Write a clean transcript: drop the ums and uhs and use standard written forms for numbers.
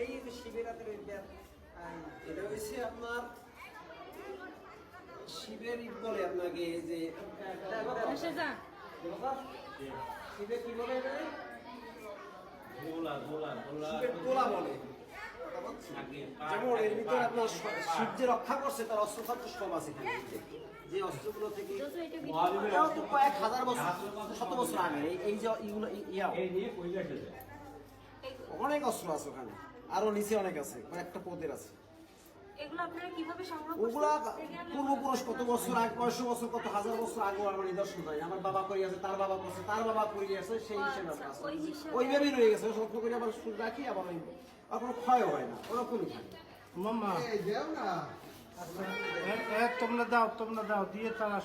এই শিবেরাতের এটা হচ্ছে আপনার শিবের ঈদ বলে আপনাকে যে শিবের কি বলে শিবের তোলা বলে। যেমন এর ভিতরে আপনার শিব যে রক্ষা করছে তার অস্ত্রশস্ত্র সব আছে, যে অস্ত্রগুলো থেকে কয়েক হাজার বছর শত বছর আগে এই যে ইগুলো অনেক অস্ত্র আছে ওখানে, আরো নিচে অনেক আছে, কয়েকটা পদের আছে। ওগুলা পূর্বপুরুষ কত বছর আগে, 500 বছর কত হাজার বছর আগে আমার নিদর্শন নাই। আমার বাবা করি আছে, তার বাবা করছে, তার বাবা করি আছে, সেই হিসেবে ওইভাবেই রয়ে গেছে। শক্ত করে আবার শুরু রাখি, আবার ওই কোনো ক্ষয় হয় না, ওরকমই থাকে। মাম্মা তোমরা দাও দিয়ে তারা